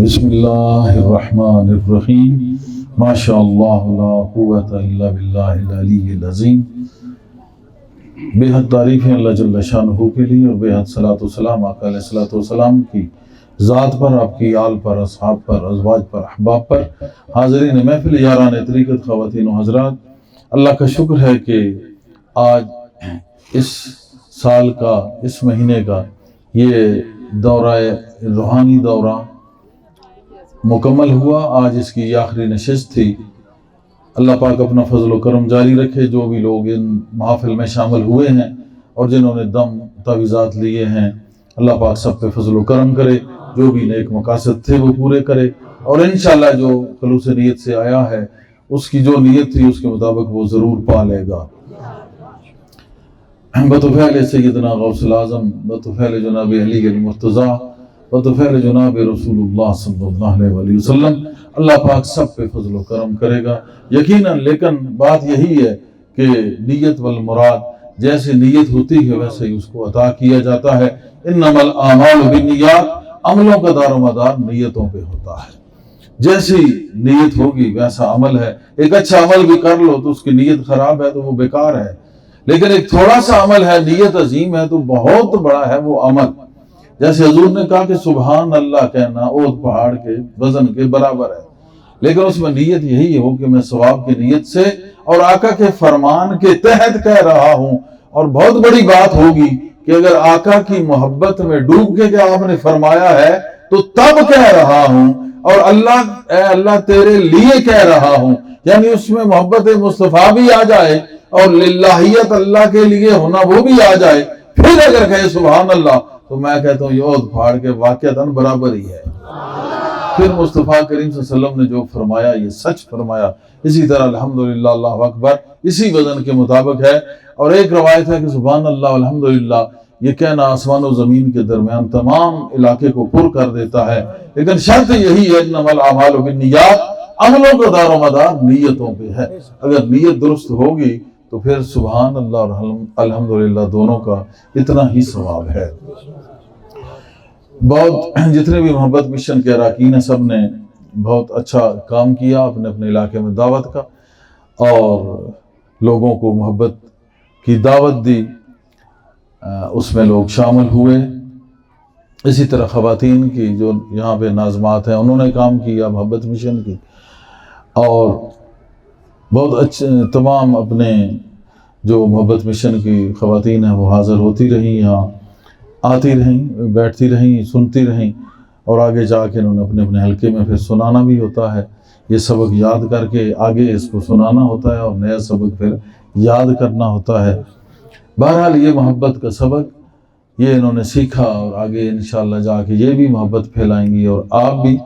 بسم اللہ الرحمن الرحیم ماشاء اللہ لا قوت الا باللہ العلی العظیم۔ بے حد تعریفیں اللہ جل شانہ کے لیے اور بے حد صلاۃ والسلام آقا علیہ الصلوۃ والسلام کی ذات پر، آپ کی آل پر، اصحاب پر، ازواج پر، احباب پر۔ حاضرین محفل یاران طریقت، خواتین و حضرات، اللہ کا شکر ہے کہ آج اس سال کا، اس مہینے کا یہ دورہ روحانی دورہ مکمل ہوا۔ آج اس کی آخری نشست تھی۔ اللہ پاک اپنا فضل و کرم جاری رکھے۔ جو بھی لوگ ان محافل میں شامل ہوئے ہیں اور جنہوں نے دم تعویذات لیے ہیں، اللہ پاک سب پہ فضل و کرم کرے۔ جو بھی نیک مقاصد تھے وہ پورے کرے، اور انشاءاللہ جو خلوص نیت سے آیا ہے اس کی جو نیت تھی اس کے مطابق وہ ضرور پا لے گا۔ بطفیل سیدنا غوث العظم، بطفیل جناب علی المرتضیٰ، بطفیل جناب رسول اللہ صلی اللہ علیہ وسلم، اللہ پاک سب پہ فضل و کرم کرے گا یقیناً۔ لیکن بات یہی ہے کہ نیت والمراد، جیسے نیت ہوتی ہے ویسے ہی اس کو عطا کیا جاتا ہے۔ انما الاعمال بالنیات، عملوں کا دار و مدار نیتوں پہ ہوتا ہے۔ جیسی نیت ہوگی ویسا عمل ہے۔ ایک اچھا عمل بھی کر لو تو اس کی نیت خراب ہے تو وہ بیکار ہے، لیکن ایک تھوڑا سا عمل ہے، نیت عظیم ہے تو بہت بڑا ہے وہ عمل۔ جیسے حضور نے کہا کہ سبحان اللہ کہنا احد پہاڑ کے وزن کے برابر ہے، لیکن اس میں نیت یہی ہو کہ میں ثواب کی نیت سے اور آقا کے فرمان کے تحت کہہ رہا ہوں۔ اور بہت بڑی بات ہوگی کہ اگر آقا کی محبت میں ڈوب کے کہ آپ نے فرمایا ہے تو تب کہہ رہا ہوں، اور اے اللہ تیرے لیے کہہ رہا ہوں، یعنی اس میں محبت مصطفیٰ بھی آ جائے اور للہیت اللہ کے لیے ہونا وہ بھی آ جائے، پھر اگر کہے سبحان اللہ تو میں کہتا ہوں یہ احد پہاڑ کے واقعتاً برابر ہی ہے۔ پھر مصطفیٰ کریم صلی اللہ علیہ وسلم نے جو فرمایا یہ سچ فرمایا۔ اسی طرح الحمدللہ اللہ اکبر اسی وزن کے مطابق ہے۔ اور ایک روایت ہے کہ سبحان اللہ الحمدللہ یہ کہنا آسمان و زمین کے درمیان تمام علاقے کو پر کر دیتا ہے، لیکن شرط یہی ہے انما الاعمال بالنیات، عملوں کا دار و مدار نیتوں پہ ہے۔ اگر نیت درست ہوگی تو پھر سبحان اللہ اور الحمدللہ دونوں کا اتنا ہی ثواب ہے۔ بہت جتنے بھی محبت مشن کے اراکین ہیں سب نے بہت اچھا کام کیا اپنے اپنے علاقے میں دعوت کا، اور لوگوں کو محبت کی دعوت دی، اس میں لوگ شامل ہوئے۔ اسی طرح خواتین کی جو یہاں پہ ناظمات ہیں انہوں نے کام کیا محبت مشن کی، اور بہت اچھے تمام اپنے جو محبت مشن کی خواتین ہیں وہ حاضر ہوتی رہیں، یہاں آتی رہیں، بیٹھتی رہیں، سنتی رہیں، اور آگے جا کے انہوں نے اپنے اپنے حلقے میں پھر سنانا بھی ہوتا ہے۔ یہ سبق یاد کر کے آگے اس کو سنانا ہوتا ہے اور نیا سبق پھر یاد کرنا ہوتا ہے۔ بہرحال یہ محبت کا سبق یہ انہوں نے سیکھا، اور آگے انشاءاللہ جا کے یہ بھی محبت پھیلائیں گی، اور آپ بھی۔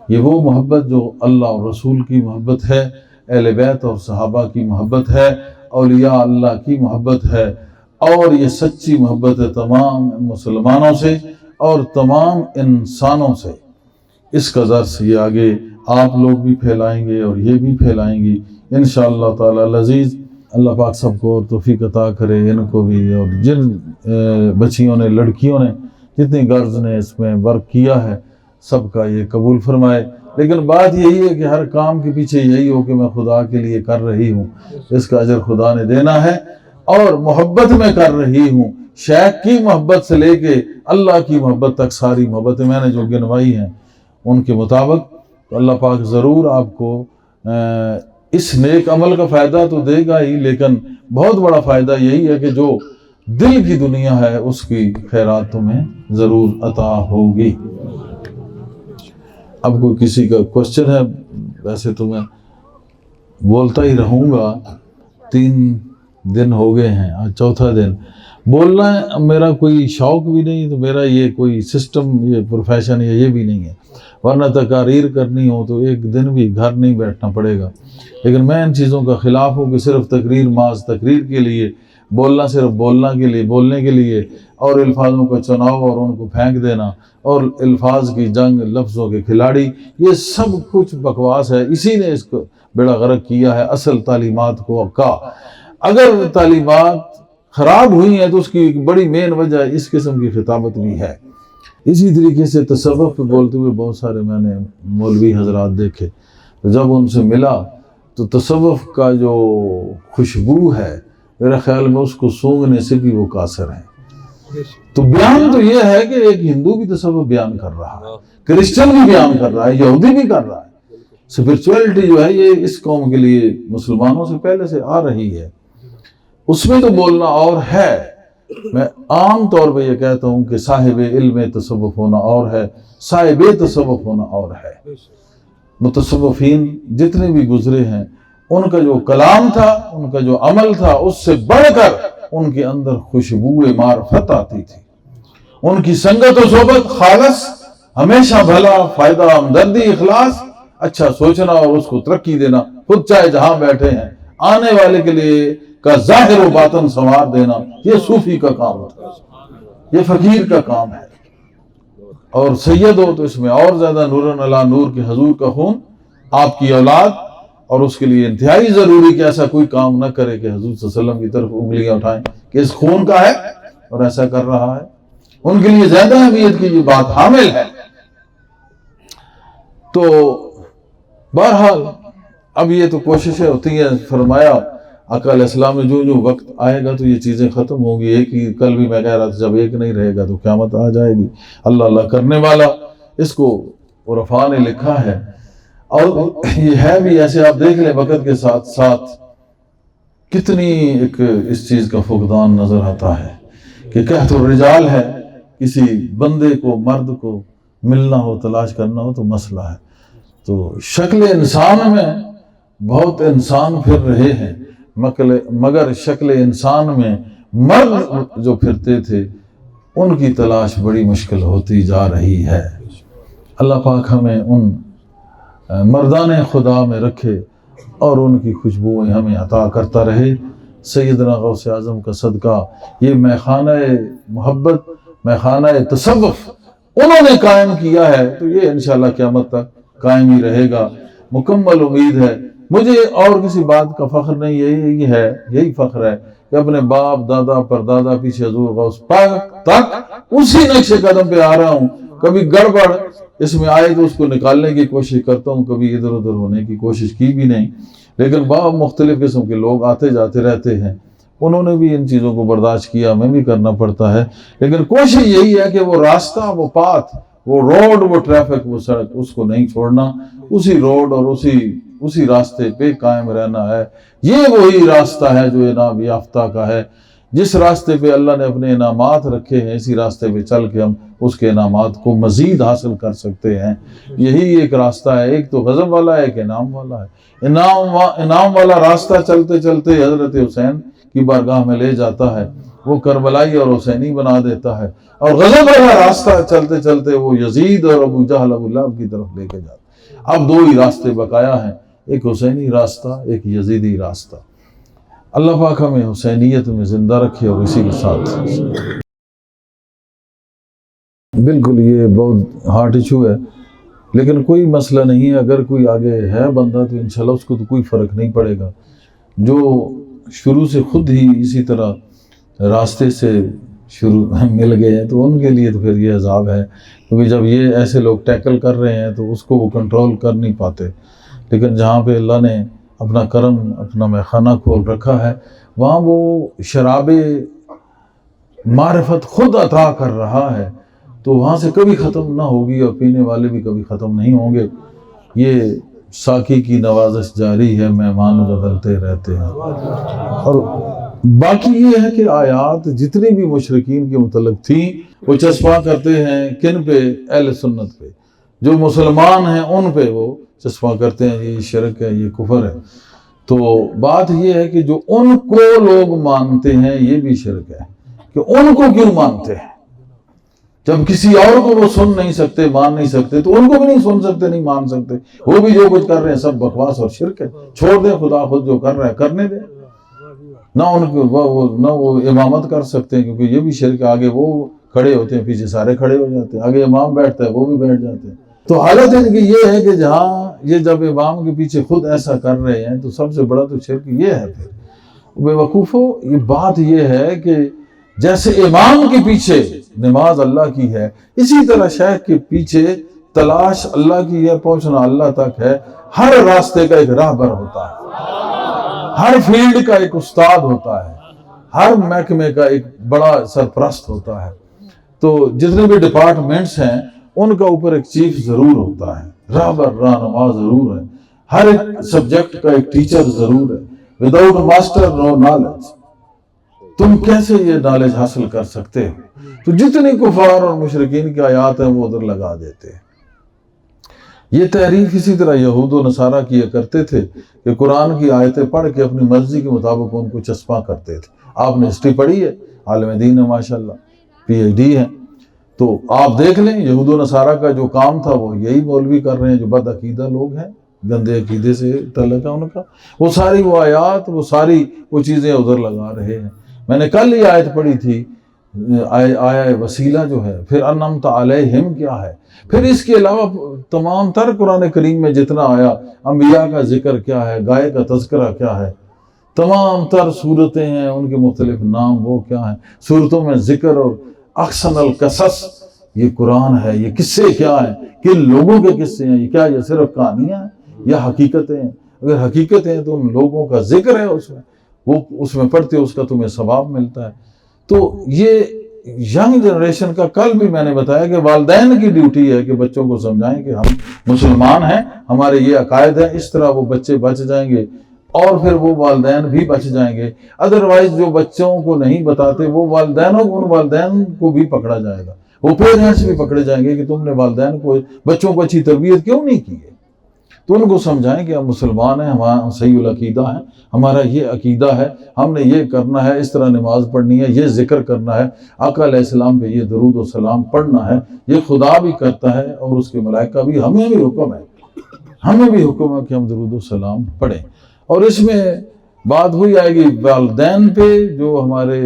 یہ وہ محبت جو اللہ اور رسول کی محبت ہے، اہل بیت اور صحابہ کی محبت ہے، اولیاء اللہ کی محبت ہے، اور یہ سچی محبت ہے تمام مسلمانوں سے اور تمام انسانوں سے۔ اس کا درس یہ آگے آپ لوگ بھی پھیلائیں گے اور یہ بھی پھیلائیں گی انشاءاللہ تعالی العزیز۔ اللہ پاک سب کو توفیق عطا کرے، ان کو بھی، اور جن بچیوں نے، لڑکیوں نے، جتنی گرلز نے اس میں ورک کیا ہے سب کا یہ قبول فرمائے۔ لیکن بات یہی ہے کہ ہر کام کے پیچھے یہی ہو کہ میں خدا کے لیے کر رہی ہوں، اس کا اجر خدا نے دینا ہے، اور محبت میں کر رہی ہوں۔ شیخ کی محبت سے لے کے اللہ کی محبت تک ساری محبتیں میں نے جو گنوائی ہیں ان کے مطابق، تو اللہ پاک ضرور آپ کو اس نیک عمل کا فائدہ تو دے گا ہی، لیکن بہت بڑا فائدہ یہی ہے کہ جو دل کی دنیا ہے اس کی خیرات تمہیں ضرور عطا ہوگی۔ اب کوئی کسی کا کوشچن ہے؟ ویسے تو میں بولتا ہی رہوں گا، 3 دن ہو گئے ہیں، آج 4تھا دن بولنا ہے۔ میرا کوئی شوق بھی نہیں، تو میرا یہ کوئی سسٹم، یہ پروفیشن یہ بھی نہیں ہے، ورنہ تقاریر کرنی ہو تو ایک دن بھی گھر نہیں بیٹھنا پڑے گا۔ لیکن میں ان چیزوں کا خلاف ہوں کہ صرف تقریر محض تقریر کے لیے بولنا، صرف بولنے کے لیے، اور الفاظوں کا چناؤ اور ان کو پھینک دینا، اور الفاظ کی جنگ، لفظوں کے کھلاڑی، یہ سب کچھ بکواس ہے۔ اسی نے اس کو بیڑا غرق کیا ہے اصل تعلیمات کو کا۔ اگر تعلیمات خراب ہوئی ہیں تو اس کی ایک بڑی مین وجہ اس قسم کی خطابت بھی ہے۔ اسی طریقے سے تصوف پہ بولتے ہوئے بہت سارے میں نے مولوی حضرات دیکھے، تو جب ان سے ملا تو تصوف کا جو خوشبو ہے میرے خیال میں اس کو سونگھنے سے بھی وہ قاصر ہیں۔ تو بیان تو یہ ہے کہ ایک ہندو بھی تصوف بیان کر رہا ہے، کرسچن بھی بیان کر رہا ہے، یہودی بھی کر رہا ہے۔ اسپرچویلٹی جو ہے یہ اس قوم کے لیے مسلمانوں سے پہلے سے آ رہی ہے، اس میں تو بولنا اور ہے۔ میں عام طور پہ یہ کہتا ہوں کہ صاحب علم تصوف ہونا اور ہے، صاحب تصوف ہونا اور ہے۔ متصوفین جتنے بھی گزرے ہیں ان کا جو کلام تھا، ان کا جو عمل تھا، اس سے بڑھ کر ان کے اندر خوشبو معرفت آتی تھی۔ ان کی سنگت و صحبت خالص، ہمیشہ بھلا، فائدہ، ہمدردی، اخلاص، اچھا سوچنا اور اس کو ترقی دینا، خود چاہے جہاں بیٹھے ہیں آنے والے کے لیے کا ظاہر و باطن سنوار دینا، یہ صوفی کا کام ہوتا ہے، یہ فقیر کا کام ہے۔ اور سید ہو تو اس میں اور زیادہ نورن علی نور کے حضور کا خون، آپ کی اولاد، اور اس کے لیے انتہائی ضروری کہ ایسا کوئی کام نہ کرے کہ حضور صلی اللہ علیہ وسلم کی طرف انگلیاں اٹھائیں کہ اس خون کا ہے اور ایسا کر رہا ہے، ان کے لیے زیادہ اہمیت کی یہ بات حامل ہے۔ تو بہرحال اب یہ تو کوششیں ہوتی ہیں، فرمایا آقا علیہ السلام نے جو وقت آئے گا تو یہ چیزیں ختم ہوں گی۔ ایک ہی کل بھی میں کہہ رہا تھا جب ایک نہیں رہے گا تو قیامت آ جائے گی۔ اللہ اللہ کرنے والا، اس کو عرفاء نے لکھا ہے، اور یہ ہے بھی ایسے۔ آپ دیکھ لیں وقت کے ساتھ ساتھ کتنی ایک اس چیز کا فقدان نظر آتا ہے کہ قحط الرجال ہے، کسی بندے کو، مرد کو ملنا ہو، تلاش کرنا ہو تو مسئلہ ہے۔ تو شکل انسان میں بہت انسان پھر رہے ہیں، مگر شکل انسان میں مرد جو پھرتے تھے ان کی تلاش بڑی مشکل ہوتی جا رہی ہے۔ اللہ پاک ہمیں ان مردان خدا میں رکھے اور ان کی خوشبوئیں ہمیں عطا کرتا رہے۔ سیدنا غوث اعظم کا صدقہ یہ میخانہ محبت، میخانہ تصوف انہوں نے قائم کیا ہے، تو یہ انشاءاللہ قیامت تک قائم ہی رہے گا۔ مکمل امید ہے مجھے، اور کسی بات کا فخر نہیں، یہی فخر ہے کہ اپنے باپ، دادا، پردادا، پیچھے حضور غوث پاک تک اسی نقش قدم پہ آ رہا ہوں۔ کبھی گڑبڑ اس میں آئے تو اس کو نکالنے کی کوشش کرتا ہوں، کبھی ادھر ادھر ہونے کی کوشش کی بھی نہیں، لیکن بہت مختلف قسم کے لوگ آتے جاتے رہتے ہیں، انہوں نے بھی ان چیزوں کو برداشت کیا، ہمیں بھی کرنا پڑتا ہے، لیکن کوشش یہی ہے کہ وہ راستہ، وہ پاتھ، وہ روڈ، وہ ٹریفک، وہ سڑک، اس کو نہیں چھوڑنا، اسی روڈ اور اسی راستے پہ قائم رہنا ہے۔ یہ وہی راستہ ہے جو انعام یافتہ کا ہے، جس راستے پہ اللہ نے اپنے انعامات رکھے ہیں، اسی راستے پہ چل کے ہم اس کے انعامات کو مزید حاصل کر سکتے ہیں۔ یہی ایک راستہ ہے، ایک تو غضب والا ہے، ایک انعام والا ہے۔ انعام والا راستہ چلتے چلتے حضرت حسین کی بارگاہ میں لے جاتا ہے، وہ کربلائی اور حسینی بنا دیتا ہے، اور غضب والا راستہ چلتے چلتے وہ یزید اور ابو جہل ابو لہب کی طرف لے کے جاتا ہے۔ اب دو ہی راستے بقایا ہیں، ایک حسینی راستہ، ایک یزیدی راستہ۔ اللہ پاک ہمیں حسینیت میں زندہ رکھے، اور اسی کے ساتھ بالکل یہ بہت ہارٹ ایشو ہے، لیکن کوئی مسئلہ نہیں ہے، اگر کوئی آگے ہے بندہ تو انشاءاللہ اس کو تو کوئی فرق نہیں پڑے گا۔ جو شروع سے خود ہی اسی طرح راستے سے شروع مل گئے ہیں تو ان کے لیے تو پھر یہ عذاب ہے، کیونکہ جب یہ ایسے لوگ ٹیکل کر رہے ہیں تو اس کو وہ کنٹرول کر نہیں پاتے، لیکن جہاں پہ اللہ نے اپنا کرم، اپنا میخانہ کھول رکھا ہے، وہاں وہ شراب معرفت خود عطا کر رہا ہے، تو وہاں سے کبھی ختم نہ ہوگی، اور پینے والے بھی کبھی ختم نہیں ہوں گے۔ یہ ساقی کی نوازش جاری ہے، مہمان بدلتے رہتے ہیں۔ اور باقی یہ ہے کہ آیات جتنی بھی مشرکین کے متعلق تھیں وہ چسپاں کرتے ہیں کن پہ؟ اہل سنت پہ، جو مسلمان ہیں ان پہ وہ چسپاں کرتے ہیں یہ شرک ہے، یہ کفر ہے۔ تو بات یہ ہے کہ جو ان کو لوگ مانتے ہیں یہ بھی شرک ہے، کہ ان کو کیوں مانتے ہیں؟ جب کسی اور کو وہ سن نہیں سکتے، مان نہیں سکتے، تو ان کو بھی نہیں سن سکتے، نہیں مان سکتے۔ وہ بھی جو کچھ کر رہے ہیں سب بکواس اور شرک ہے، چھوڑ دیں، خدا خود جو کر رہا ہے کرنے دیں۔ نہ ان کو نہ وہ امامت کر سکتے ہیں، کیونکہ یہ بھی شرک ہے، آگے وہ کھڑے ہوتے ہیں، پیچھے سارے کھڑے ہو جاتے ہیں، آگے امام بیٹھتا ہے وہ بھی بیٹھ جاتے ہیں۔ تو حالت ان کی یہ ہے کہ جہاں یہ جب امام کے پیچھے خود ایسا کر رہے ہیں تو سب سے بڑا تو شرک یہ ہے۔ پھر بے وقوفو، یہ بات یہ ہے کہ جیسے امام کے پیچھے نماز اللہ کی ہے، اسی طرح شیخ کے پیچھے تلاش اللہ کی ہے، پہنچنا اللہ تک ہے۔ ہر راستے کا ایک راہبر ہوتا ہے، ہر فیلڈ کا ایک استاد ہوتا ہے، ہر محکمے کا ایک بڑا سرپرست ہوتا ہے۔ تو جتنے بھی ڈپارٹمنٹس ہیں ان کا اوپر ایک چیف ضرور ہوتا ہے، راہبر رہنما ضرور ہے، ہر ایک سبجیکٹ کا ایک ٹیچر ضرور ہے۔ وداؤٹ ماسٹر نو نالج، تم کیسے یہ نالج حاصل کر سکتے ہو؟ تو جتنی کفار اور مشرکین کی آیات ہیں وہ ادھر لگا دیتے ہیں۔ یہ تحریف اسی طرح یہود و نصارہ کیا کرتے تھے کہ قرآن کی آیتیں پڑھ کے اپنی مرضی کے مطابق ان کو چسپاں کرتے تھے۔ آپ نے ہسٹری پڑھی ہے، عالم دین ہے ماشاءاللہ، پی ایچ ڈی ہے، تو آپ دیکھ لیں یہود و نصارہ کا جو کام تھا وہ یہی مولوی کر رہے ہیں جو بد عقیدہ لوگ ہیں، گندے عقیدے سے تعلق ہے ان کا، وہ ساری وہ آیات وہ چیزیں ادھر لگا رہے ہیں۔ میں نے کل یہ آیت پڑھی تھی، آیا وسیلہ جو ہے، پھر انعمت علیہم کیا ہے، پھر اس کے علاوہ تمام تر قرآن کریم میں جتنا آیا، انبیاء کا ذکر کیا ہے، گائے کا تذکرہ کیا ہے، تمام تر صورتیں ہیں ان کے مختلف نام وہ کیا ہیں، صورتوں میں ذکر اور احسن القصص، یہ قرآن ہے، یہ قصے کیا ہیں، کن لوگوں کے قصے ہیں، یہ کیا یہ صرف کہانیاں ہیں یا حقیقتیں ہیں؟ اگر حقیقتیں ہیں تو ان لوگوں کا ذکر ہے اس میں، وہ اس میں پڑھتے اس کا تمہیں ثواب ملتا ہے۔ تو یہ ینگ جنریشن کا کل بھی میں نے بتایا کہ والدین کی ڈیوٹی ہے کہ بچوں کو سمجھائیں کہ ہم مسلمان ہیں، ہمارے یہ عقائد ہیں، اس طرح وہ بچے بچ جائیں گے اور پھر وہ والدین بھی بچ جائیں گے۔ ادروائز جو بچوں کو نہیں بتاتے وہ ان والدین کو بھی پکڑا جائے گا، وہ پیرنٹس بھی پکڑے جائیں گے کہ تم نے والدین کو بچوں کو اچھی تربیت کیوں نہیں کی ہے۔ تو ان کو سمجھائیں کہ ہم مسلمان ہیں، ہمارا صحیح العقیدہ ہے، ہمارا یہ عقیدہ ہے، ہم نے یہ کرنا ہے، اس طرح نماز پڑھنی ہے، یہ ذکر کرنا ہے، آقا علیہ السلام پہ یہ درود و سلام پڑھنا ہے، یہ خدا بھی کرتا ہے اور اس کے ملائکہ بھی، ہمیں بھی حکم ہے کہ ہم درود و سلام پڑھیں۔ اور اس میں بات ہوئی آئے گی والدین پہ، جو ہمارے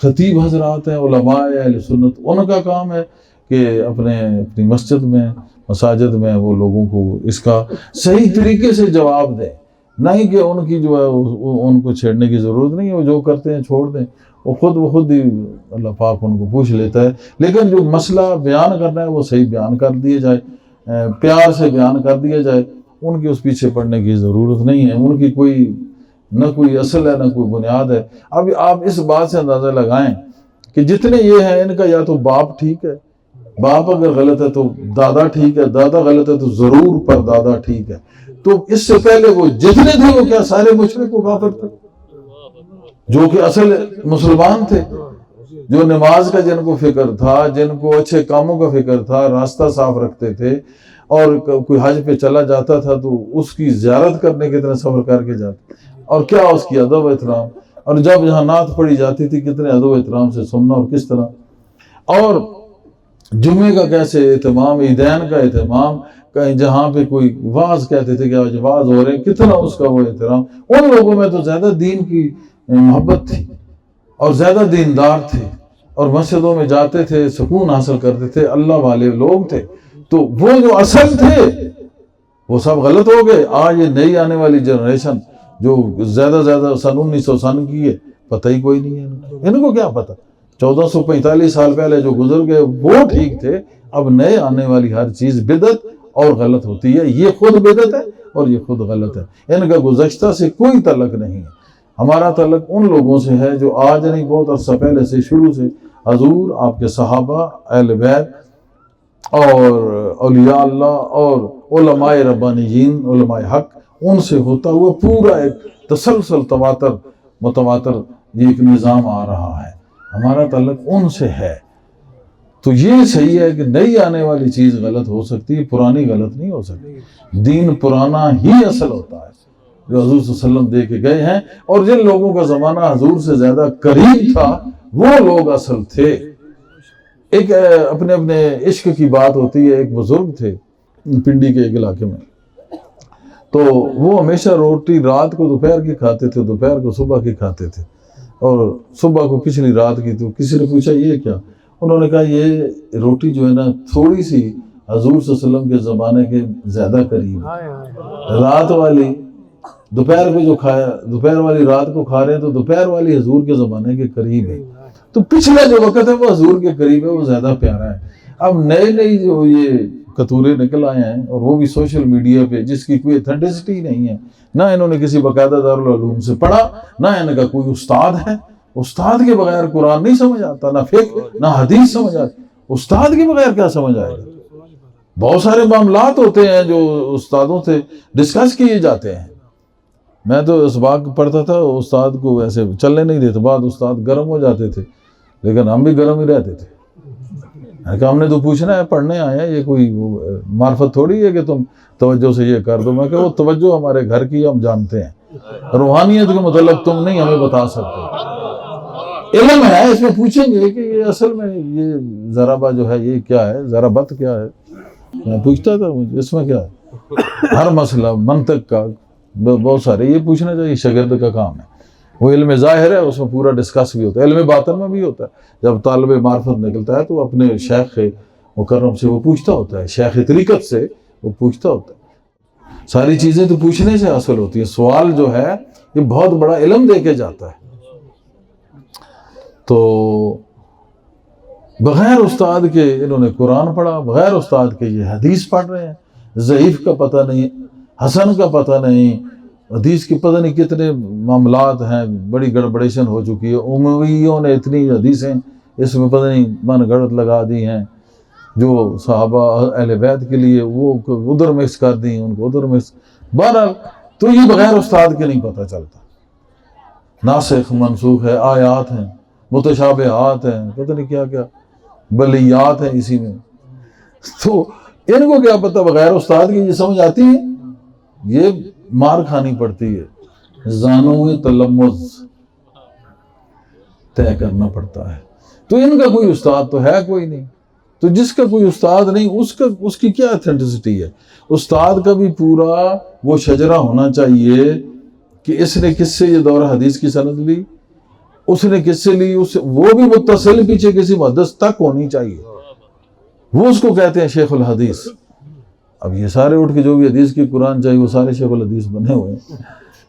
خطیب حضرات ہیں، علماء اہل سنت، ان کا کام ہے کہ اپنی مسجد میں، مساجد میں وہ لوگوں کو اس کا صحیح طریقے سے جواب دیں، نہیں کہ ان کی جو ہے ان کو چھیڑنے کی ضرورت نہیں ہے، وہ جو کرتے ہیں چھوڑ دیں، وہ خود ہی اللہ پاک ان کو پوچھ لیتا ہے۔ لیکن جو مسئلہ بیان کرنا ہے وہ صحیح بیان کر دیا جائے، پیار سے بیان کر دیا جائے، ان کی اس پیچھے پڑنے کی ضرورت نہیں ہے، ان کی نہ کوئی اصل ہے نہ کوئی بنیاد ہے۔ اب آپ اس بات سے اندازہ لگائیں کہ جتنے یہ ہیں ان کا یا تو باپ ٹھیک ہے، باپ اگر غلط ہے تو دادا ٹھیک ہے، دادا غلط ہے تو ضرور پر دادا ٹھیک ہے۔ تو اس سے پہلے وہ جتنے تھے وہ کیا سارے مشرک و کافر تھے، جو کہ اصل مسلمان تھے، جو نماز کا جن کو فکر تھا، جن کو اچھے کاموں کا فکر تھا، راستہ صاف رکھتے تھے، اور کوئی حج پہ چلا جاتا تھا تو اس کی زیارت کرنے کتنے سفر کر کے جاتے، اور کیا اس کی ادب و احترام، اور جب جہاں نعت پڑھی جاتی تھی کتنے ادب و احترام سے سننا اور کس طرح، اور جمعے کا کیسے اہتمام، عیدین کا اہتمام، کہیں جہاں پہ کوئی واعظ کہتے تھے کہ آج واعظ ہو رہے ہیں، کتنا اس کا وہ احترام۔ ان لوگوں میں تو زیادہ دین کی محبت تھی اور زیادہ دیندار تھے اور مسجدوں میں جاتے تھے، سکون حاصل کرتے تھے، اللہ والے لوگ تھے۔ تو وہ جو اصل تھے وہ سب غلط ہو گئے۔ آج یہ نئی آنے والی جنریشن جو زیادہ سن 1900 سن کی ہے، پتہ ہی کوئی نہیں ہے ان کو کیا پتہ، 1445 سال پہلے جو گزر گئے وہ ٹھیک تھے، اب نئے آنے والی ہر چیز بدعت اور غلط ہوتی ہے، یہ خود بدعت ہے اور یہ خود غلط ہے، ان کا گزشتہ سے کوئی تعلق نہیں ہے۔ ہمارا تعلق ان لوگوں سے ہے جو آج نہیں، بہت عرصہ پہلے سے، شروع سے حضور، آپ کے صحابہ، اہل بیت اور اولیاء اللہ اور علماء ربانیین، علماء حق، ان سے ہوتا ہوا پورا ایک تسلسل متواتر یہ ایک نظام آ رہا ہے، ہمارا تعلق ان سے ہے۔ تو یہ صحیح ہے کہ نئی آنے والی چیز غلط ہو سکتی ہے، پرانی غلط نہیں ہو سکتی۔ دین پرانا ہی اصل ہوتا ہے جو حضور صلی اللہ علیہ وسلم دے کے گئے ہیں، اور جن لوگوں کا زمانہ حضور سے زیادہ قریب تھا وہ لوگ اصل تھے۔ ایک اپنے عشق کی بات ہوتی ہے، ایک بزرگ تھے پنڈی کے ایک علاقے میں، تو وہ ہمیشہ روٹی رات کو دوپہر کی کھاتے تھے، دوپہر کو صبح کی کھاتے تھے، اور صبح کو پچھلی رات کی۔ تو کسی نے پوچھا یہ کیا؟ انہوں نے کہا یہ روٹی جو ہے نا تھوڑی سی حضور صلی اللہ علیہ وسلم کے زمانے کے زیادہ قریب ہے، رات والی دوپہر کو جو کھایا، دوپہر والی رات کو کھا رہے ہیں تو دوپہر والی حضور کے زمانے کے قریب ہے، تو پچھلا جو وقت ہے وہ حضور کے قریب ہے، وہ زیادہ پیارا ہے۔ اب نئے نئی جو یہ کتورے نکل آئے ہیں، اور وہ بھی سوشل میڈیا پہ، جس کی کوئی اتھینٹسٹی نہیں ہے، نہ انہوں نے کسی باقاعدہ دارالعلوم سے پڑھا، نہ ان کا کوئی استاد ہے۔ استاد کے بغیر قرآن نہیں سمجھ آتا، نہ فقہ نہ حدیث سمجھ آتی، استاد کے بغیر کیا سمجھ آئے گا؟ بہت سارے معاملات ہوتے ہیں جو استادوں سے ڈسکس کیے جاتے ہیں۔ میں تو اسباق پڑھتا تھا، استاد کو ویسے چلنے نہیں دیتے، بعد استاد گرم ہو جاتے تھے، لیکن ہم بھی گرم ہی رہتے تھے۔ میں نے کہا ہم نے تو پوچھنا ہے، پڑھنے آئے ہیں، یہ کوئی معرفت تھوڑی ہے کہ تم توجہ سے یہ کر دو۔ میں کہا وہ توجہ ہمارے گھر کی ہم جانتے ہیں، روحانیت کے متعلق تم نہیں ہمیں بتا سکتے۔ علم ہے، اس میں پوچھیں گے کہ یہ اصل میں یہ ضربہ جو ہے یہ کیا ہے، ضربت کیا ہے۔ میں پوچھتا تھا اس میں کیا ہے، ہر مسئلہ منطق کا بہت سارے یہ پوچھنا چاہیے، شاگرد کا کام ہے۔ وہ علم ظاہر ہے، اس میں پورا ڈسکس بھی ہوتا ہے، علم باطن میں بھی ہوتا ہے۔ جب طالب معرفت نکلتا ہے تو وہ اپنے شیخ مکرم سے وہ پوچھتا ہوتا ہے، شیخ طریقت سے وہ پوچھتا ہوتا ہے۔ ساری چیزیں تو پوچھنے سے حاصل ہوتی ہیں، سوال جو ہے یہ بہت بڑا علم دے کے جاتا ہے۔ تو بغیر استاد کے انہوں نے قرآن پڑھا، بغیر استاد کے یہ حدیث پڑھ رہے ہیں۔ ضعیف کا پتہ نہیں، حسن کا پتہ نہیں، حدیث کے پتہ نہیں کتنے معاملات ہیں، بڑی گڑبڑیشن ہو چکی ہے۔ امویوں نے اتنی حدیثیں اس میں پتہ نہیں من گڑت لگا دی ہیں، جو صحابہ اہل بیت کے لیے وہ ادھر مکس کر دی، ان کو ادھر مکس۔ بہرحال تو یہ بغیر استاد کے نہیں پتہ چلتا۔ ناسخ منسوخ ہے، آیات ہیں، متشابہات ہیں، پتہ نہیں کیا کیا بلیات ہیں اسی میں۔ تو ان کو کیا پتہ بغیر استاد کی یہ سمجھ آتی ہے؟ یہ مار کھانی پڑتی ہے، زانو تلمذ طے کرنا پڑتا ہے۔ تو ان کا کوئی استاد تو ہے کوئی نہیں۔ تو جس کا کوئی استاد نہیں اس کی کیا اتھینٹسٹی ہے؟ استاد کا بھی پورا وہ شجرہ ہونا چاہیے کہ اس نے کس سے یہ دور حدیث کی سند لی، اس نے کس سے لی، وہ بھی متصل پیچھے کسی محدث تک ہونی چاہیے، وہ اس کو کہتے ہیں شیخ الحدیث۔ اب یہ سارے اٹھ کے جو بھی حدیث کی قرآن چاہیے وہ سارے شیخ الحدیث بنے ہوئے ہیں۔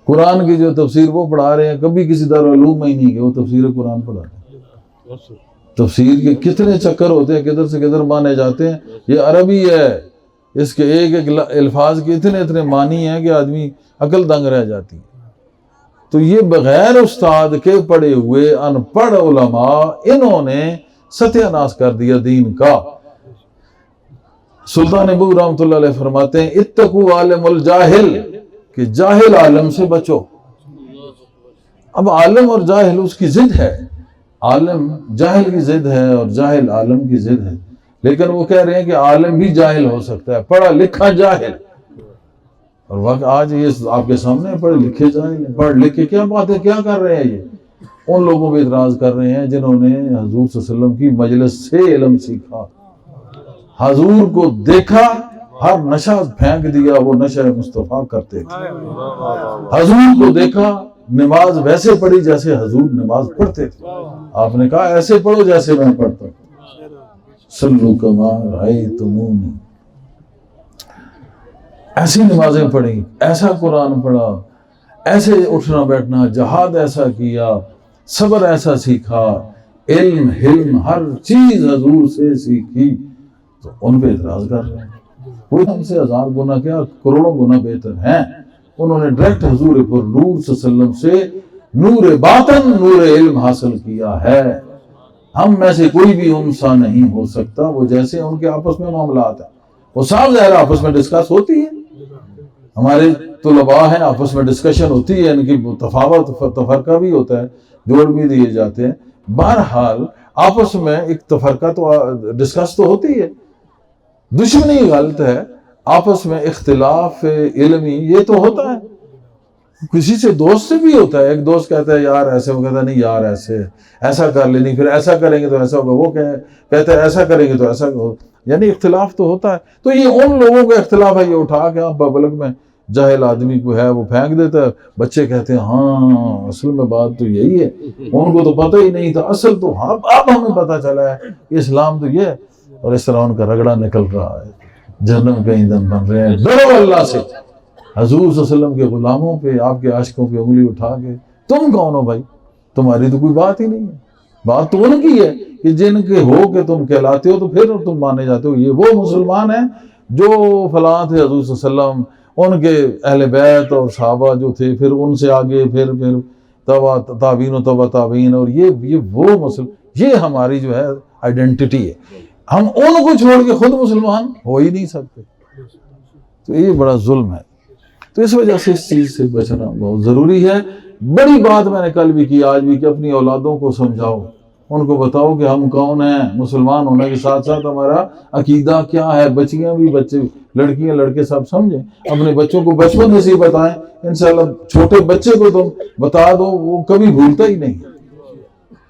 قرآن کی جو تفسیر وہ پڑھا رہے ہیں، کبھی کسی دارالعلوم میں ہی نہیں کہ وہ تفسیر قرآن پڑھا رہے ہیں۔ تفسیر کے کتنے چکر ہوتے ہیں، کدھر سے کدھر مانے جاتے ہیں۔ یہ عربی ہے، اس کے ایک ایک الفاظ کے اتنے معنی ہیں کہ آدمی عقل دنگ رہ جاتی ہے۔ تو یہ بغیر استاد کے پڑھے ہوئے ان پڑھ علماء، انہوں نے ستیہ ناش کر دیا دین کا۔ سلطان ابو رحمۃ اللہ علیہ فرماتے ہیں اتقوا عالم الجاہل، کہ جاہل عالم سے بچو۔ اب عالم اور جاہل اس کی ضد ہے، عالم جاہل کی ضد ہے اور جاہل عالم کی ضد ہے، لیکن وہ کہہ رہے ہیں کہ عالم بھی جاہل ہو سکتا ہے، پڑھا لکھا جاہل۔ اور وقت آج یہ آپ کے سامنے پڑھے لکھے جاہل ہیں، پڑھ لکھ کے کیا بات ہے، کیا کر رہے ہیں؟ یہ ان لوگوں پہ اعتراض کر رہے ہیں جنہوں نے حضور صلی اللہ علیہ وسلم کی مجلس سے علم سیکھا، حضور کو دیکھا، ہر نشہ پھینک دیا، وہ نشہ مصطفیٰ کرتے تھے۔ حضور کو دیکھا، نماز ویسے پڑھی جیسے حضور نماز پڑھتے تھے۔ آپ نے کہا ایسے پڑھو جیسے میں پڑھتا ہوں، صلو کما رأیتمونی، ایسی نمازیں پڑھی، ایسا قرآن پڑھا، ایسے اٹھنا بیٹھنا، جہاد ایسا کیا، صبر ایسا سیکھا، علم حلم ہر چیز حضور سے سیکھی۔ تو ان پہ اعتراض کر رہے ہیں وہ ہم سے 1000 گنا کیا کروڑوں گنا بہتر ہیں۔ انہوں نے ڈائریکٹ حضور پر نور صلی اللہ علیہ وسلم سے نور باطن، نور علم حاصل کیا ہے۔ ہم میں سے کوئی بھی انسا نہیں ہو سکتا، وہ جیسے ان کے آپس میں معاملات ہیں، وہ صاف ظاہر آپس میں ڈسکس ہوتی ہے، ہمارے طلباء ہیں آپس میں ڈسکشن ہوتی ہے، ان کی تفاوت تفرقہ بھی ہوتا ہے، جوڑ بھی دیے جاتے ہیں، بہرحال آپس میں ایک تفرقہ تو ڈسکس تو ہوتی ہے۔ دشمنی غلط ہے، آپس میں اختلاف علمی یہ تو ہوتا ہے، کسی سے دوست سے بھی ہوتا ہے، ایک دوست کہتا ہے یار ایسے، وہ کہتا ہے نہیں یار ایسا کر لینی، پھر ایسا کریں گے تو ایسا ہوگا، وہ کہتا ہے ایسا کریں گے تو ایسا ہوگا، یعنی اختلاف تو ہوتا ہے۔ تو یہ ان لوگوں کا اختلاف ہے، یہ اٹھا کے آپ پبلک میں جاہل آدمی کو ہے وہ پھینک دیتا ہے، بچے کہتے ہیں ہاں اصل میں بات تو یہی ہے، ان کو تو پتہ ہی نہیں تھا، اصل تو ہاں اب ہمیں پتہ چلا ہے اسلام تو یہ ہے، اور اس طرح ان کا رگڑا نکل رہا ہے، جہنم کا ایندھن بن رہے ہیں۔ ڈرو اللہ سے، حضور صلی اللہ علیہ وسلم کے غلاموں پہ، آپ کے عاشقوں پہ انگلی اٹھا کے تم کون ہو بھائی، تمہاری تو کوئی بات ہی نہیں ہے۔ بات تو ان کی ہے کہ جن کے ہو کہ تم کہلاتے ہو تو پھر تم مانے جاتے ہو. یہ وہ مسلمان ہیں جو فلاں تھے حضور صلی اللہ علیہ وسلم، ان کے اہل بیت اور صحابہ جو تھے، پھر ان سے آگے پھر تبع تابعین و تبع تابعین، اور یہ وہ مسلم، یہ ہماری جو ہے آئیڈینٹی ہے. ہم ان کو چھوڑ کے خود مسلمان ہو ہی نہیں سکتے. تو یہ بڑا ظلم ہے. تو اس وجہ سے اس چیز سے بچنا بہت ضروری ہے. بڑی بات میں نے کل بھی کی، آج بھی، کہ اپنی اولادوں کو سمجھاؤ، ان کو بتاؤ کہ ہم کون ہیں. مسلمان ہونے کے ساتھ ساتھ ہمارا عقیدہ کیا ہے. بچیاں بھی، بچے، لڑکیاں لڑکے سب سمجھیں. اپنے بچوں کو بچپن سے ہی بتائیں. انشاءاللہ چھوٹے بچے کو تم بتا دو، وہ کبھی بھولتا ہی نہیں،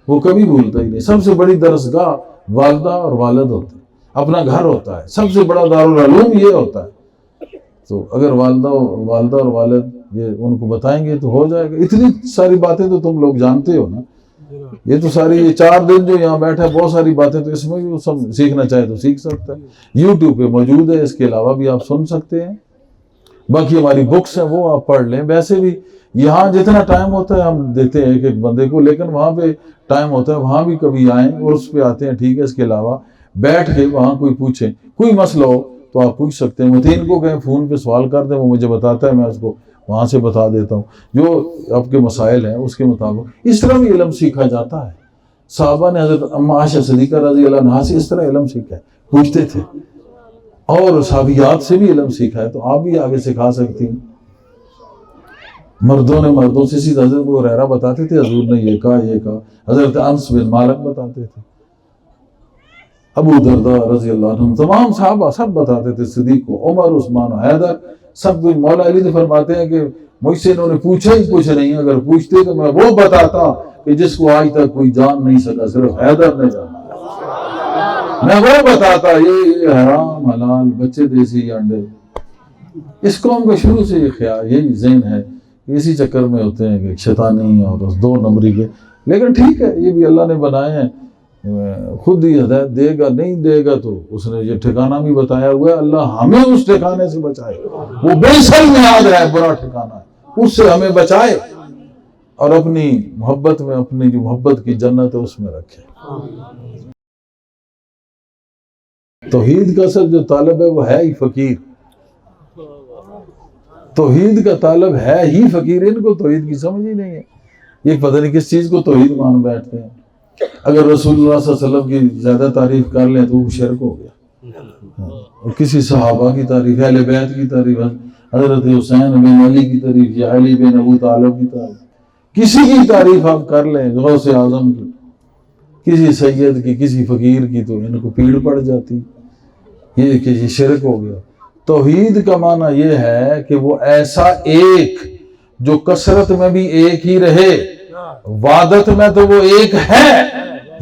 وہ کبھی بھولتا ہی نہیں. سب سے بڑی درسگاہ والدہ اور والد ہوتے ہیں، اپنا گھر ہوتا ہے. سب سے بڑا دارالعلوم یہ ہوتا ہے. تو اگر والدہ اور والد یہ ان کو بتائیں گے تو ہو جائے گا. اتنی ساری باتیں تو تم لوگ جانتے ہو نا. یہ تو ساری، یہ 4 دن جو یہاں بیٹھا ہے، بہت ساری باتیں تو اس میں بھی سب سیکھنا چاہے تو سیکھ سکتا ہے. یوٹیوب پہ موجود ہے، اس کے علاوہ بھی آپ سن سکتے ہیں. باقی ہماری بکس ہیں وہ آپ پڑھ لیں. ویسے بھی یہاں جتنا ٹائم ہوتا ہے ہم دیتے ہیں ایک بندے کو، لیکن وہاں پہ ٹائم ہوتا ہے، وہاں بھی کبھی آئیں اور اس پہ آتے ہیں، ٹھیک ہے. اس کے علاوہ بیٹھ کے وہاں کوئی پوچھیں، کوئی مسئلہ ہو تو آپ پوچھ سکتے ہیں. متین کو کہیں فون پہ سوال کر دیں، وہ مجھے بتاتا ہے، میں اس کو وہاں سے بتا دیتا ہوں جو آپ کے مسائل ہیں اس کے مطابق. اس طرح بھی علم سیکھا جاتا ہے. صحابہ نے حضرت ام عائشہ صدیقہ رضی اللہ عنہا سے اس طرح علم سیکھا ہے، پوچھتے تھے. اور صحابیات سے بھی علم سیکھا ہے، تو آپ بھی آگے سکھا سکتی ہیں. مردوں نے مردوں سے سیدھا. حضرت ابو ہریرہ بتاتے تھے حضور نے یہ کہا یہ کہا. حضرت انس بن مالک بتاتے تھے، ابو درداء رضی اللہ عنہ، تمام صحابہ سب بتاتے تھے. صدیق کو، عمر، عثمان و حیدر سب. مولا علی نے فرماتے ہیں کہ مجھ سے انہوں نے پوچھا ہی کچھ نہیں، اگر پوچھتے تو میں وہ بتاتا کہ جس کو آج تک کوئی جان نہیں سکا، صرف حیدر نے جانا. میں وہ بتاتا یہ حرام حلال، بچے دیسی انڈے. اس قوم کا شروع سے یہ خیال، یہی ذہن ہے، اسی چکر میں ہوتے ہیں کہ شیطانی اور 2 نمبری کے. لیکن ٹھیک ہے، یہ بھی اللہ نے بنائے ہیں، خود ہی ہدایت دے گا. نہیں دے گا تو اس نے یہ ٹھکانہ بھی بتایا ہوا ہے. اللہ ہمیں اس ٹھکانے سے بچائے. وہ بیسل میعاد ہے، برا ٹھکانہ ہے، اس سے ہمیں بچائے اور اپنی محبت میں، اپنی جو محبت کی جنت ہے اس میں رکھے. توحید کا اصل جو طالب ہے وہ ہے ہی فقیر. توحید کا طالب ہے ہی فقیر. ان کو توحید کی سمجھ ہی نہیں ہے. یہ پتہ نہیں کس چیز کو توحید مان بیٹھتے ہیں. اگر رسول اللہ صلی اللہ علیہ وسلم کی زیادہ تعریف کر لیں تو وہ شرک ہو گیا. اور کسی صحابہ کی تعریف، اہل بیت کی تعریف، حضرت حسین بن علی کی تعریف یا علی بن ابو طالب کی تعریف، کسی کی تعریف آپ کر لیں، غوث اعظم کی، کسی سید کی، کسی فقیر کی، تو ان کو پیڑ پڑ جاتی. یہ کہ یہ شرک ہو گیا. توحید کا معنی یہ ہے کہ وہ ایسا ایک جو کثرت میں بھی ایک ہی رہے، وحدت میں تو وہ ایک ہے.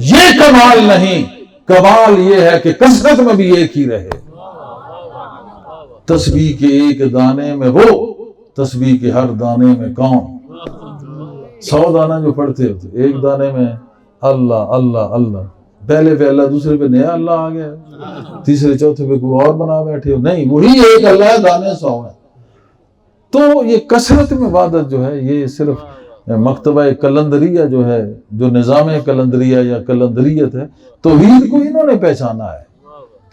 یہ کمال نہیں، کمال یہ ہے کہ کثرت میں بھی ایک ہی رہے. تسبیح کے ایک دانے میں وہ، تسبیح کے ہر دانے میں کون. 100 دانہ جو پڑھتے ہوتے، ایک دانے میں اللہ اللہ اللہ، پہلے پہ اللہ، دوسرے پہ نیا اللہ آ گیا، تیسرے چوتھے پہ کوئی اور بنا بیٹھے ہو. نہیں، وہی ایک اللہ ہے، دانے 100 ہیں. تو یہ کثرت میں وحدت جو ہے، یہ صرف مکتبہ کلندریہ جو ہے، جو نظام کلندریہ یا کلندریت ہے، توحید کو انہوں نے پہچانا ہے.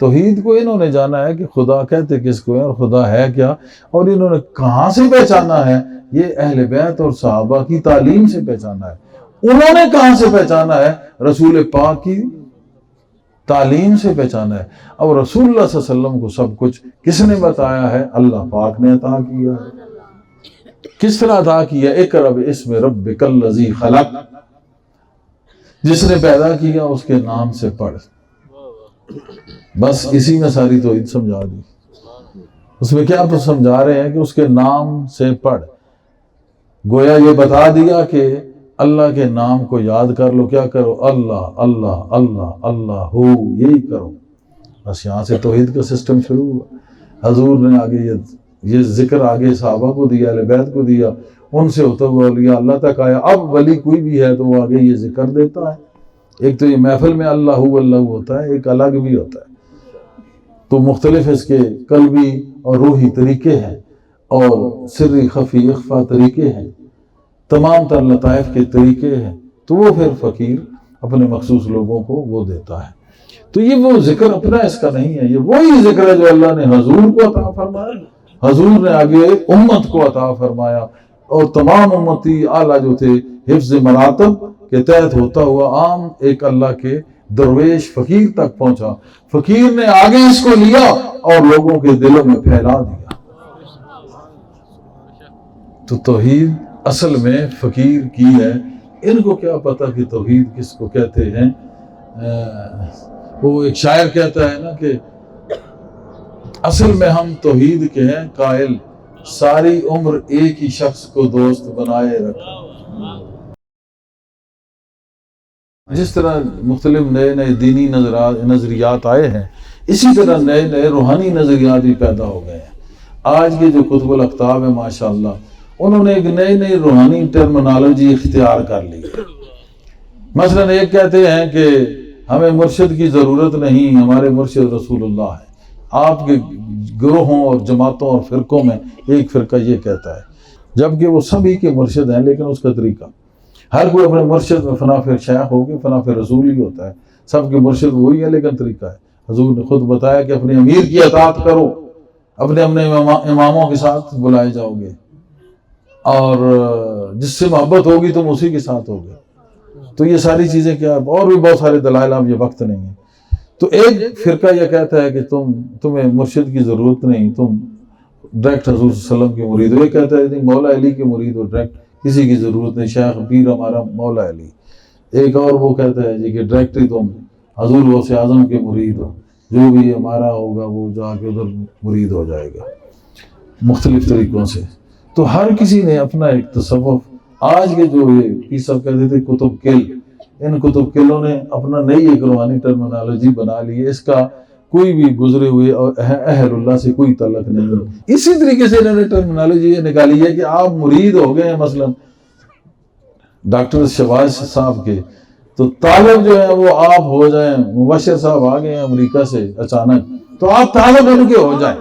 توحید کو انہوں نے جانا ہے کہ خدا کہتے کس کو ہے اور خدا ہے کیا. اور انہوں نے کہاں سے پہچانا ہے؟ یہ اہل بیت اور صحابہ کی تعلیم سے پہچانا ہے. انہوں نے کہاں سے پہچانا ہے؟ رسول پاک کی تعلیم سے پہچانا ہے. اور رسول اللہ صلی اللہ علیہ وسلم کو سب کچھ کس نے بتایا ہے؟ اللہ پاک نے عطا کیا ہے. کس طرح عطا کیا؟ اقرأ باسم ربک الذی خلق، جس نے پیدا کیا اس کے نام سے پڑھ. بس اسی میں ساری توحید سمجھا دی. اس میں کیا تو سمجھا رہے ہیں کہ اس کے نام سے پڑھ. گویا یہ بتا دیا کہ اللہ کے نام کو یاد کر لو. کیا کرو؟ اللہ اللہ اللہ اللہ ہو، یہی کرو. بس یہاں سے توحید کا سسٹم شروع ہوا. حضور نے آگے یہ ذکر آگے صحابہ کو دیا، اہل بیت کو دیا، ان سے ہوتا ہوا اولیاء اللہ تک آیا. اب ولی کوئی بھی ہے تو وہ آگے یہ ذکر دیتا ہے. ایک تو یہ محفل میں اللہ اللہ ہوتا ہے، ایک الگ بھی ہوتا ہے. تو مختلف اس کے قلبی اور روحی طریقے ہیں، اور سری خفی اخفا طریقے ہیں، تمام تر لطائف کے طریقے ہیں. تو وہ پھر فقیر اپنے مخصوص لوگوں کو وہ دیتا ہے۔ تو یہ وہ ذکر اپنا اس کا نہیں ہے، یہ وہی ذکر ہے جو اللہ نے حضور کو عطا فرمایا، حضور نے آگے امت کو عطا فرمایا، اور تمام امتی اعلیٰ جو تھے حفظ مراتب کے تحت ہوتا ہوا عام ایک اللہ کے درویش فقیر تک پہنچا، فقیر نے آگے اس کو لیا اور لوگوں کے دلوں میں پھیلا دیا۔ تو توحید اصل میں فقیر کی ہے، ان کو کیا پتا کہ توحید کس کو کہتے ہیں۔ وہ ایک شاعر کہتا ہے نا کہ اصل میں ہم توحید کے ہیں قائل، ساری عمر ایک ہی شخص کو دوست بنائے رکھا۔ جس طرح مختلف نئے نئے دینی نظریات آئے ہیں، اسی طرح نئے نئے روحانی نظریات بھی پیدا ہو گئے ہیں۔ آج کے جو کتب الاقطاب ہیں ماشاءاللہ، انہوں نے ایک نئی نئی روحانی ٹرمنالوجی اختیار کر لی۔ مثلا ایک کہتے ہیں کہ ہمیں مرشد کی ضرورت نہیں، ہمارے مرشد رسول اللہ ہے۔ آپ کے گروہوں اور جماعتوں اور فرقوں میں ایک فرقہ یہ کہتا ہے، جبکہ وہ سبھی کے مرشد ہیں، لیکن اس کا طریقہ، ہر کوئی اپنے مرشد میں فنا پھر شیخ ہو گیا، فنا پھر رسول ہی ہوتا ہے، سب کے مرشد وہی ہے لیکن طریقہ ہے۔ حضور نے خود بتایا کہ اپنے امیر کی اطاعت کرو، اپنے اماموں کے ساتھ بلائے جاؤ گے، اور جس سے محبت ہوگی تم اسی کے ساتھ ہوگے۔ تو یہ ساری چیزیں کیا، اور بھی بہت سارے دلائل، اب یہ وقت نہیں ہے۔ تو ایک فرقہ یہ کہتا ہے کہ تمہیں مرشد کی ضرورت نہیں، تم ڈائریکٹ حضور صلی اللہ علیہ وسلم کے مرید ہو۔ یہ کہتا ہے نہیں، مولا علی کے مرید ہو، ڈائریکٹ کسی کی ضرورت نہیں، شیخ پیر ہمارا مولا علی۔ ایک اور وہ کہتا ہے جی کہ ڈائریکٹ ہی تم حضور غوث اعظم کے مرید ہو، جو بھی ہمارا ہوگا وہ جا کے ادھر مرید ہو جائے گا، مختلف طریقوں سے۔ تو ہر کسی نے اپنا ایک تصوف، آج کے جو یہ پیر صاحب کہتے تھے کتب کل، ان کتب کلوں نے اپنا نئی ایک روحانی ٹرمنالوجی بنا لی ہے، اس کا کوئی بھی گزرے ہوئے اور اہل اللہ سے کوئی تعلق نہیں ہے۔ اسی طریقے سے انہوں نے ٹرمنالوجی یہ نکالی ہے کہ آپ مرید ہو گئے ہیں، مثلا ڈاکٹر شواز صاحب کے، تو طالب جو ہے وہ آپ ہو جائیں، مبشر صاحب آ گئے ہیں امریکہ سے اچانک، تو آپ طالب ان کے ہو جائیں،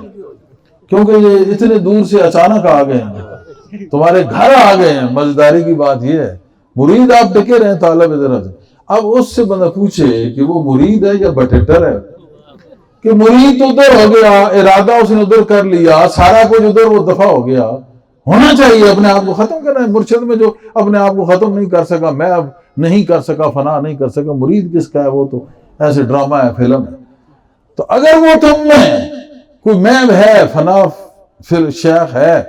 کیونکہ یہ اتنے دور سے اچانک آ گئے ہیں، تمہارے گھر آ گئے ہیں۔ مزیداری کی بات یہ ہے، مرید آپ ٹکے رہے، طالب ادھر آ جائیں۔ اب اس سے بندہ پوچھے کہ وہ مرید ہے یا بٹیٹر ہے، کہ مرید تو ادھر ہو گیا، ارادہ اس نے ادھر کر لیا، سارا کچھ ادھر وہ دفع ہو گیا۔ ہونا چاہیے اپنے آپ کو ختم کرنا ہے۔ مرشد میں جو اپنے آپ کو ختم نہیں کر سکا، میں اب نہیں کر سکا، فنا نہیں کر سکا، مرید کس کا ہے؟ وہ تو ایسے ڈرامہ ہے، فلم ہے۔ تو اگر وہ تم میں کوئی میب ہے، فنا پھر شیخ ہے،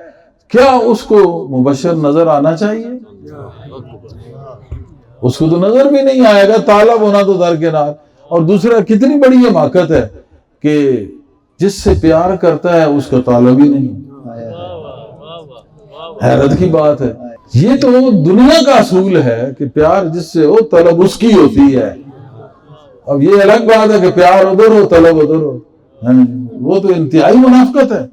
کیا اس کو مبشر نظر آنا چاہیے؟ اس کو تو نظر بھی نہیں آئے گا، طالب ہونا تو درکنار۔ اور دوسرا، کتنی بڑی حماقت ہے کہ جس سے پیار کرتا ہے اس کا طالب ہی نہیں۔ حیرت کی بات ہے، یہ تو دنیا کا اصول ہے کہ پیار جس سے ہو طلب اس کی ہوتی ہے۔ اب یہ الگ بات ہے کہ پیار ادھر ہو طلب ادھر ہو، وہ تو انتہائی منافقت ہے۔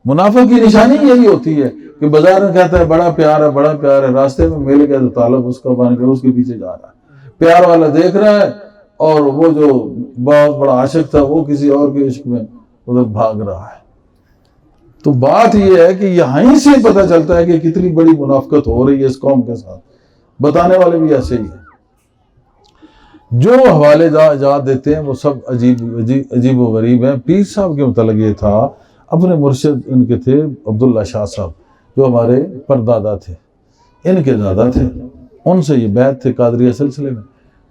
منافق کی نشانی یہی ہوتی ہے کہ بازار میں کہتا ہے بڑا پیار ہے، بڑا پیار ہے، راستے میں مل گیا تو طالب اس کا بن گیا، اس کے پیچھے جا رہا ہے۔ پیار والا دیکھ رہا ہے اور وہ جو بہت بڑا عاشق تھا وہ کسی اور کے عشق میں ادھر بھاگ رہا ہے۔ تو بات یہ ہے کہ یہیں سے پتہ چلتا ہے کہ کتنی بڑی منافقت ہو رہی ہے اس قوم کے ساتھ۔ بتانے والے بھی ایسے ہی ہیں، جو حوالے جات دیتے ہیں وہ سب عجیب و غریب ہیں۔ پیر صاحب کے متعلق یہ تھا، اپنے مرشد ان کے تھے عبداللہ شاہ صاحب، جو ہمارے پردادا تھے، ان کے دادا تھے، ان سے یہ بیعت تھے قادریہ سلسلے میں۔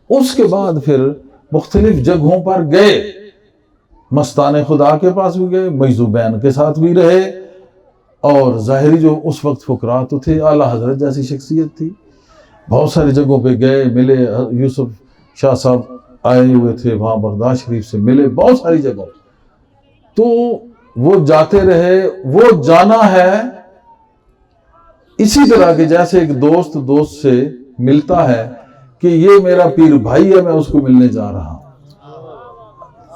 اس کے بعد پھر مختلف جگہوں پر گئے، مستان خدا کے پاس بھی گئے، مجذوبین کے ساتھ بھی رہے، اور ظاہری جو اس وقت فقراء تو تھے، اعلیٰ حضرت جیسی شخصیت تھی، بہت ساری جگہوں پہ گئے، ملے۔ یوسف شاہ صاحب آئے ہوئے تھے وہاں، بغداد شریف سے ملے، بہت ساری جگہوں۔ تو وہ جاتے رہے، وہ جانا ہے اسی طرح کہ جیسے ایک دوست سے ملتا ہے کہ یہ میرا پیر بھائی ہے، میں اس کو ملنے جا رہا ہوں،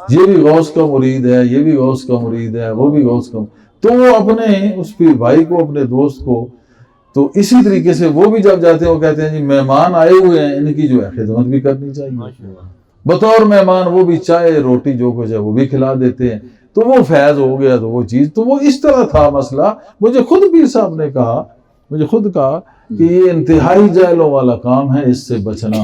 یہ بھی غوث کا مرید ہے، یہ بھی غوث کا مرید ہے، وہ بھی غوث کا مرید۔ تو وہ اپنے اس پیر بھائی کو، اپنے دوست کو، تو اسی طریقے سے وہ بھی جب جاتے ہیں وہ کہتے ہیں جی مہمان آئے ہوئے ہیں، ان کی جو ہے خدمت بھی کرنی چاہیے، بطور مہمان وہ بھی چائے روٹی جو کچھ ہے وہ بھی کھلا دیتے ہیں۔ تو وہ فیض ہو گیا، تو وہ چیز، تو وہ اس طرح تھا مسئلہ۔ مجھے خود پیر صاحب نے کہا، مجھے خود کہا کہ یہ انتہائی جہلوں والا کام ہے، اس سے بچنا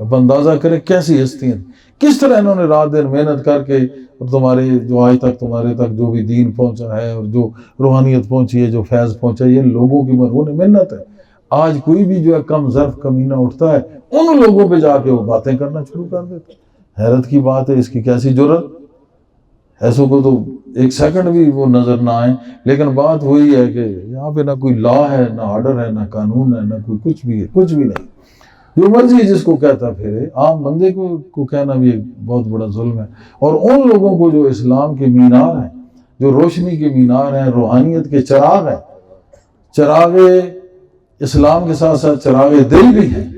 اب اندازہ کریں کیسی ہستیاں، کس طرح انہوں نے رات دن محنت کر کے اور تمہارے جو آج تک تمہارے تک جو بھی دین پہنچا ہے اور جو روحانیت پہنچی ہے، جو فیض پہنچا ہے، یہ لوگوں کی مرہون محنت ہے۔ آج کوئی بھی جو ہے کم ظرف کمینہ اٹھتا ہے، ان لوگوں پہ جا کے وہ باتیں کرنا شروع کر دیتا ہے۔ حیرت کی بات ہے، اس کی کیسی جرت، ایسوں کو تو ایک سیکنڈ بھی وہ نظر نہ آئے۔ لیکن بات وہی ہے کہ یہاں پہ نہ کوئی لا ہے، نہ آرڈر ہے، نہ قانون ہے، نہ کوئی کچھ بھی ہے، کچھ بھی نہیں، جو مرضی جس کو کہتا پھرے۔ عام بندے کو کہنا بھی ایک بہت بڑا ظلم ہے۔ اور ان لوگوں کو جو اسلام کے مینار ہیں، جو روشنی کے مینار ہیں، روحانیت کے چراغ ہیں، چراغ اسلام کے ساتھ ساتھ چراغ دل بھی ہیں،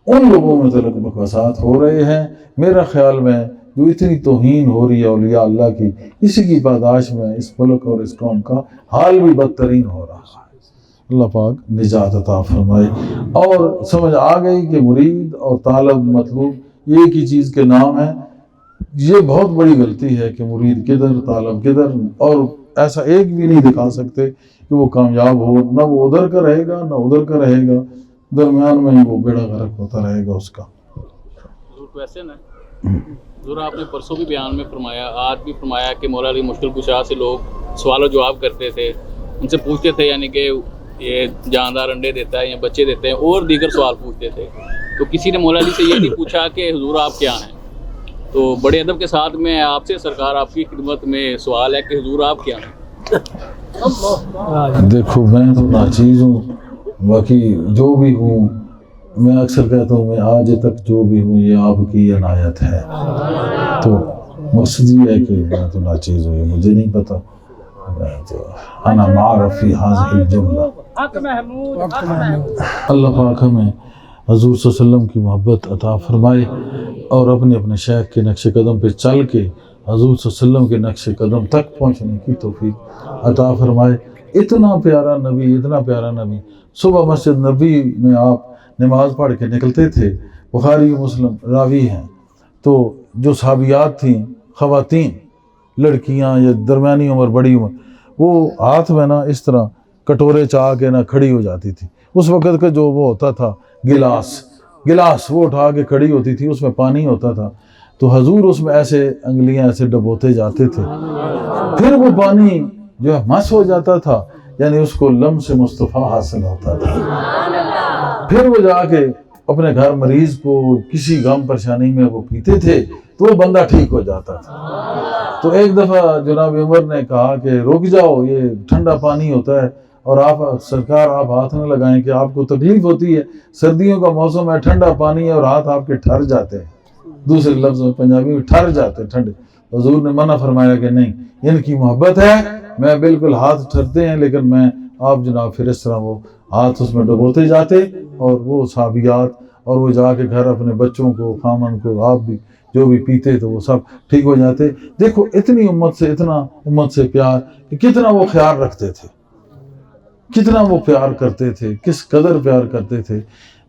ان لوگوں میں تلک بکواسات ہو رہے ہیں۔ میرا خیال میں جو اتنی توہین ہو رہی ہے اولیاء اللہ کی، اسی کی پاداش میں اس ملک اور اس قوم کا حال بھی بدترین ہو رہا ہے۔ اللہ پاک نجات عطا فرمائے۔ اور سمجھ آ گئی کہ مرید اور طالب مطلوب یہ ایک ہی چیز کے نام ہیں۔ یہ بہت بڑی غلطی ہے کہ مرید کدھر طالب کدھر، اور ایسا ایک بھی نہیں دکھا سکتے کہ وہ کامیاب ہو، نہ وہ ادھر کا رہے گا نہ ادھر کا رہے گا، درمیان میں وہ بیڑا غرق ہوتا رہے گا اس کا۔ ویسے نا حضور آپ نے پرسوں بھی بیان میں فرمایا، آج بھی فرمایا کہ مولا علی مشکل کشا سے لوگ سوال و جواب کرتے تھے، ان سے پوچھتے تھے یعنی کہ یہ جاندار انڈے دیتا ہے یا بچے دیتے ہیں، اور دیگر سوال پوچھتے تھے۔ تو کسی نے مولا علی سے یہ نہیں پوچھا کہ حضور آپ کیا ہیں؟ تو بڑے ادب کے ساتھ میں آپ سے سرکار آپ کی خدمت میں سوال ہے کہ حضور آپ کیا ہیں؟ دیکھو میں تو ناچیز ہوں، باقی جو بھی ہوں، میں اکثر کہتا ہوں میں آج تک جو بھی ہوں یہ آپ کی عنایت ہے۔ تو مقصد یہ ہے کہ میں تو ناچیز ہوں، مجھے نہیں پتا، انا معرف فی هذه الجملہ۔ اللہ پاک ہمیں حضور صلی اللہ علیہ وسلم کی محبت عطا فرمائے اور اپنے شیخ کے نقش قدم پہ چل کے حضور صلی اللہ علیہ وسلم کے نقش قدم تک پہنچنے کی توفیق عطا فرمائے۔ اتنا پیارا نبی، اتنا پیارا نبی، صبح مسجد نبی میں آپ نماز پڑھ کے نکلتے تھے، بخاری مسلم راوی ہیں، تو جو صحابیات تھیں، خواتین، لڑکیاں یا درمیانی عمر بڑی عمر، وہ ہاتھ میں نا اس طرح کٹورے چاہ کے نا کھڑی ہو جاتی تھی۔ اس وقت کا جو وہ ہوتا تھا گلاس وہ اٹھا کے کھڑی ہوتی تھی، اس میں پانی ہوتا تھا، تو حضور اس میں ایسے انگلیاں ایسے ڈبوتے جاتے تھے، پھر وہ پانی جو ہے مس ہو جاتا تھا، یعنی اس کو لمس مصطفیٰ حاصل ہوتا تھا۔ پھر وہ جا کے اپنے گھر مریض کو کسی غم پریشانی میں وہ پیتے تھے تو وہ بندہ ٹھیک ہو جاتا تھا۔ تو ایک دفعہ جناب عمر نے کہا کہ رک جاؤ، یہ ٹھنڈا پانی ہوتا ہے اور آپ سرکار آپ ہاتھ نہ لگائیں کہ آپ کو تکلیف ہوتی ہے، سردیوں کا موسم ہے، ٹھنڈا پانی ہے اور ہاتھ آپ کے ٹھر جاتے ہیں، دوسرے لفظ میں پنجابی میں ٹھر جاتے ہیں ٹھنڈے۔ حضور نے منع فرمایا کہ نہیں، ان کی محبت ہے، میں بالکل ہاتھ ٹھرتے ہیں لیکن میں آپ جناب پھر اس طرح وہ ہاتھ اس میں ڈبوتے جاتے اور وہ صحابیات، اور وہ جا کے گھر اپنے بچوں کو، خامن کو، آپ بھی جو بھی پیتے تو وہ سب ٹھیک ہو جاتے۔ دیکھو اتنی امت سے، اتنا امت سے پیار، کہ کتنا وہ خیال رکھتے تھے، کتنا وہ پیار کرتے تھے، کس قدر پیار کرتے تھے۔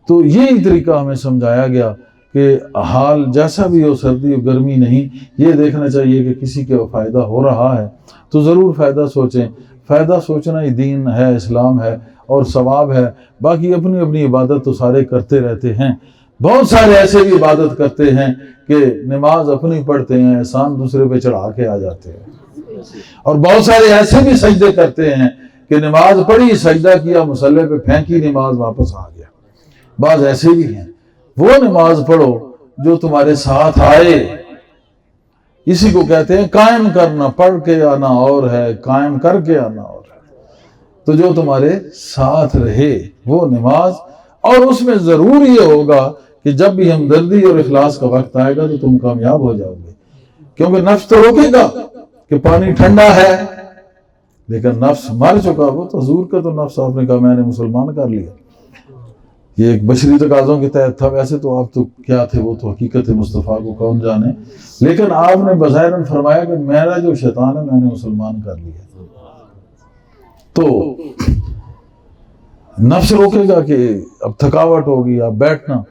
تو یہی طریقہ ہمیں سمجھایا گیا کہ حال جیسا بھی ہو، سردی ہو گرمی نہیں، یہ دیکھنا چاہیے کہ کسی کے فائدہ ہو رہا ہے تو ضرور فائدہ سوچیں۔ فائدہ سوچنا ہی دین ہے، اسلام ہے اور ثواب ہے۔ باقی اپنی اپنی عبادت تو سارے کرتے رہتے ہیں، بہت سارے ایسے بھی عبادت کرتے ہیں کہ نماز اپنی پڑھتے ہیں، احسان دوسرے پہ چڑھا کے آ جاتے ہیں، اور بہت سارے ایسے بھی سجدے کرتے ہیں کہ نماز پڑھی، سجدہ کیا، مصلی پہ پھینکی، نماز واپس آ گیا۔ بعض ایسے بھی ہیں۔ وہ نماز پڑھو جو تمہارے ساتھ آئے، اسی کو کہتے ہیں قائم کرنا، پڑھ کے آنا اور ہے، قائم کر کے آنا اور ہے۔ تو جو تمہارے ساتھ رہے وہ نماز، اور اس میں ضرور یہ ہوگا کہ جب بھی ہمدردی اور اخلاص کا وقت آئے گا تو تم کامیاب ہو جاؤ گے، کیونکہ نفس تو روکے گا کہ پانی ٹھنڈا ہے، لیکن نفس مر چکا، وہ تو حضور کا تو نفس آپ نے کہا میں نے مسلمان کر لیا، یہ ایک بشری تقاضوں کے تحت تھا۔ ویسے تو آپ تو کیا تھے، وہ تو حقیقت مصطفیٰ کو کون جانے، لیکن آپ نے بظاہراً فرمایا کہ میرا جو شیطان ہے میں نے مسلمان کر لیا۔ تو نفس روکے گا کہ اب تھکاوٹ ہوگی، اب بیٹھنا،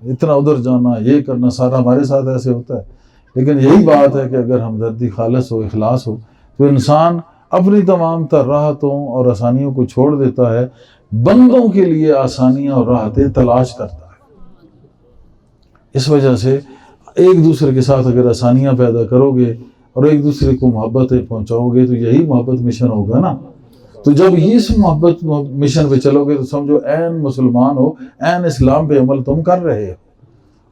اتنا ادھر جانا، یہ کرنا، سارا ہمارے ساتھ ایسے ہوتا ہے۔ لیکن یہی بات ہے کہ اگر ہمدردی خالص ہو، اخلاص ہو، تو انسان اپنی تمام تر راحتوں اور آسانیوں کو چھوڑ دیتا ہے، بندوں کے لیے آسانیاں اور راحتیں تلاش کرتا ہے۔ اس وجہ سے ایک دوسرے کے ساتھ اگر آسانیاں پیدا کرو گے اور ایک دوسرے کو محبتیں پہنچاؤ گے تو یہی محبت مشن ہوگا نا. تو جب اس محبت مشن پہ چلو گے تو سمجھو عین مسلمان ہو, عین اسلام پہ عمل تم کر رہے ہو,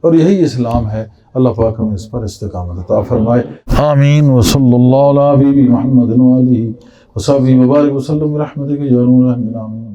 اور یہی اسلام ہے. اللہ پاک ہمیں اس پر استقامت عطا فرمائے. آمین. وصلی اللہ علی حبیب محمد وآلہ وصحبہ وبارک وسلم برحمتک یا ارحم الراحمین. آمین.